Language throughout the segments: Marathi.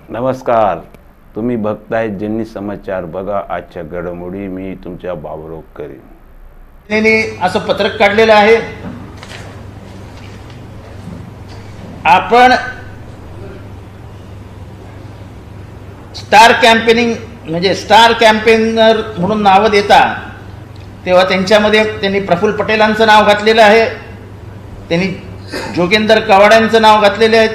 नमस्कार, तुम्ही बघताय ज्यांनी समाचार. बघा आजच्या घडामोडी. मी तुमच्या बाबरोग करीन. त्यांनी असं पत्रक काढलेलं आहे. आपण स्टार कॅम्पेनिंग म्हणजे स्टार कॅम्पेनर म्हणून नावं देता तेव्हा त्यांच्यामध्ये त्यांनी प्रफुल्ल पटेलांचं नाव घातलेलं आहे, त्यांनी जोगेंद्र कवाड्यांचं नाव घातलेलं आहे,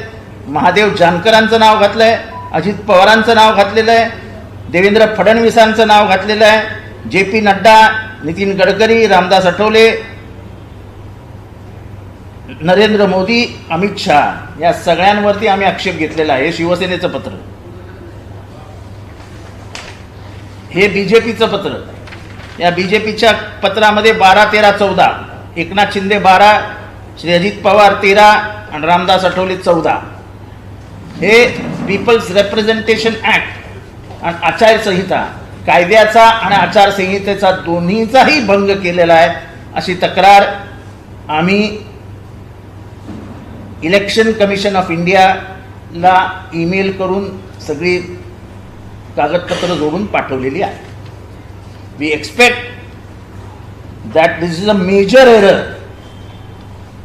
महादेव जानकरांचं नाव घातलं आहे, अजित पवारांचं नाव घातलेलं आहे, देवेंद्र फडणवीसांचं नाव घातलेलं आहे, JP नड्डा, नितीन गडकरी, रामदास आठवले, नरेंद्र मोदी, अमित शहा या सगळ्यांवरती आम्ही आक्षेप घेतलेला आहे. हे शिवसेनेचं पत्र, हे बीजेपीचं पत्र. या बीजेपीच्या पत्रामध्ये 12, 13, 14 एकनाथ शिंदे 12, श्री अजित पवार 13 आणि रामदास आठवले 14 हे पीपल्स रिप्रेझेंटेशन ॲक्ट आणि आचारसंहिता कायद्याचा आणि आचारसंहितेचा दोन्हीचाही भंग केलेला आहे अशी तक्रार आम्ही इलेक्शन कमिशन ऑफ इंडियाला ईमेल करून सगळी कागदपत्र जोडून पाठवलेली आहे. We expect that this is a major error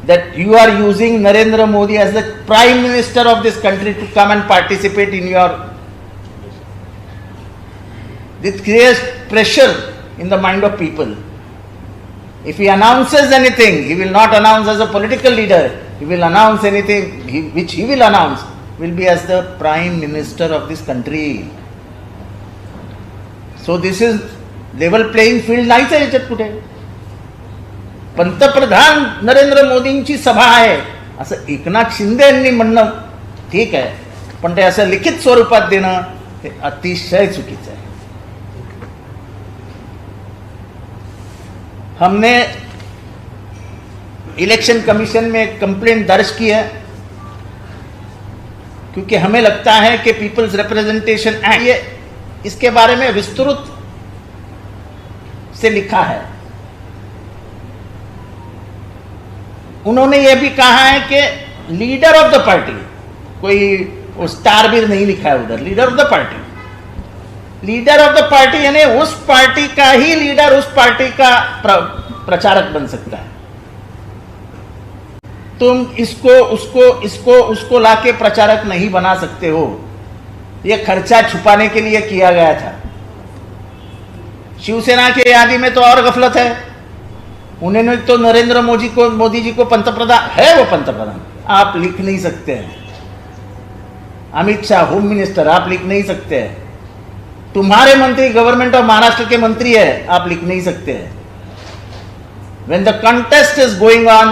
that you are using Narendra Modi as the Prime Minister of this country to come and participate in your. This creates pressure in the mind of people. If he announces anything, he will not announce as a political leader. He will announce anything which he will announce will be as the Prime Minister of this country. So this is level playing field नाहीच आहे याच्यात कुठे. पंतप्रधान नरेंद्र मोदींची सभा आहे असं एकनाथ शिंदे यांनी म्हणणं ठीक आहे, पण ते असं लिखित स्वरूपात देणं हे अतिशय चुकीचं आहे. हमने इलेक्शन कमीशन में एक कंप्लेंट दर्ज की है क्योंकि हमें लगता है कि पीपल्स रिप्रेजेंटेशन एक्ट ये इसके बारे में विस्तृत से लिखा है. उन्होंने ये भी कहा है कि लीडर ऑफ द पार्टी, कोई वो स्टार भी नहीं लिखा है उधर, leader of the party. Leader of the party यानी उस पार्टी का ही लीडर उस पार्टी का प्रचारक बन सकता है. तुम इसको उसको लाके प्रचारक नहीं बना सकते हो. ये खर्चा छुपाने के लिए किया गया था. शिवसेना की यादी में तो और गफलत है. उन्होंने तो नरेंद्र मोदी जी को पंतप्रधान है, वो पंतप्रधान आप लिख नहीं सकते हैं. अमित शाह होम मिनिस्टर आप लिख नहीं सकते हैं. तुम्हारे मंत्री गवर्नमेंट ऑफ महाराष्ट्र के मंत्री है, आप लिख नहीं सकते हैं. When the contest is going on,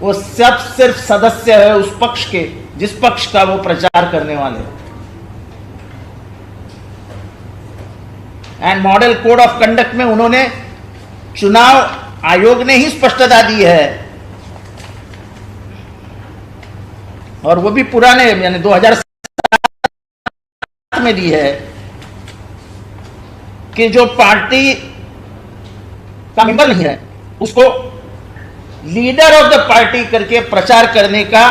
वो सब सिर्फ सदस्य है उस पक्ष के जिस पक्ष का वो प्रचार करने वाले. End model code of conduct में उन्होंने चुनाव आयोग ने ही स्पष्टता दी है, और वो भी पुराने यानी 2007 में दी है कि जो पार्टी का मेंबर नहीं है उसको लीडर ऑफ द पार्टी करके प्रचार करने का,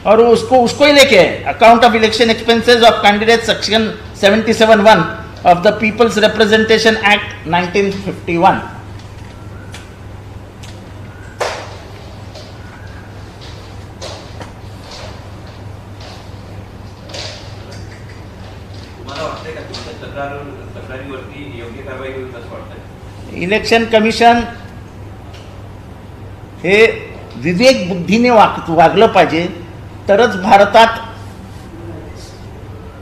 और उसको ही लेके account of election expenses of candidate section 77(1) of the people's representation act 1951. Election commission हे विवेक बुद्धीने वागलं पाहिजे, तरच भारतात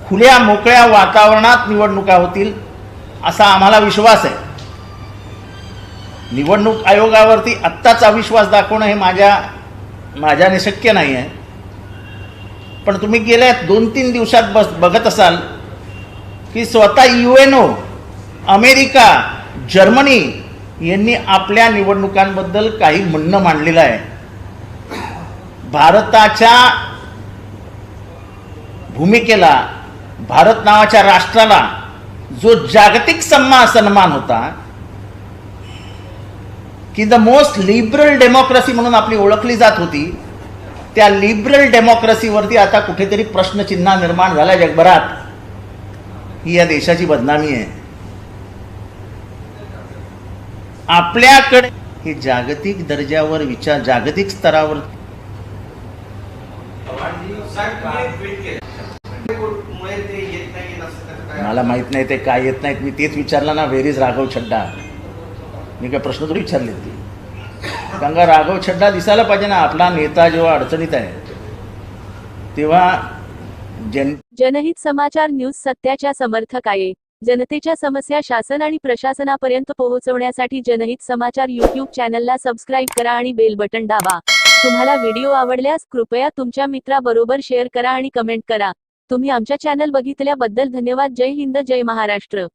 खुल्या मोकळ्या वातावरणात निवडणुका होतील असा आम्हाला विश्वास आहे. निवडणूक आयोगावरती आत्ताच अविश्वास दाखवणं हे माझ्याने शक्य नाही आहे. पण तुम्ही गेल्या 2-3 दिवसात बघत असाल की स्वतः UNO, अमेरिका, जर्मनी यांनी आपल्या निवडणुकांबद्दल काही म्हणणं मांडलेलं आहे. भारताच्या भूमिकेला, भारत नावाच्या राष्ट्राला जो जागतिक सन्मान होता की द मोस्ट लिबरल डेमोक्रेसी म्हणून आपली ओळखली जात होती, त्या लिबरल डेमोक्रेसीवरती आता कुठेतरी प्रश्नचिन्ह निर्माण झाला जगभरात. ही या देशाची बदनामी आहे. आपल्याकडे हे जागतिक दर्जावर विचार, जागतिक स्तरावर मला माहित नाही ते काय येत नाहीत. मी तेच विचारलं ना, व्हेर इज राघव छड्डा. मी काय प्रश्न थोडी विचारले ते. कारण का राघव छड्डा दिसायला पाहिजे ना. आपला नेता जेव्हा अडचणीत आहे तेव्हा जनहित समाचार न्यूज सत्याच्या समर्थक आहे. जनतेच्या समस्या शासन आणि प्रशासनापर्यंत पोहोचवण्यासाठी जनहित समाचार यूट्यूब चॅनलला सबस्क्राईब करा आणि बेल बटन दाबा. तुम्हाला व्हिडिओ आवडल्यास कृपया तुमच्या मित्राबरोबर शेअर करा आणि कमेंट करा. तुम्ही आमच्या चॅनल बघितल्याबद्दल धन्यवाद. जय हिंद, जय महाराष्ट्र.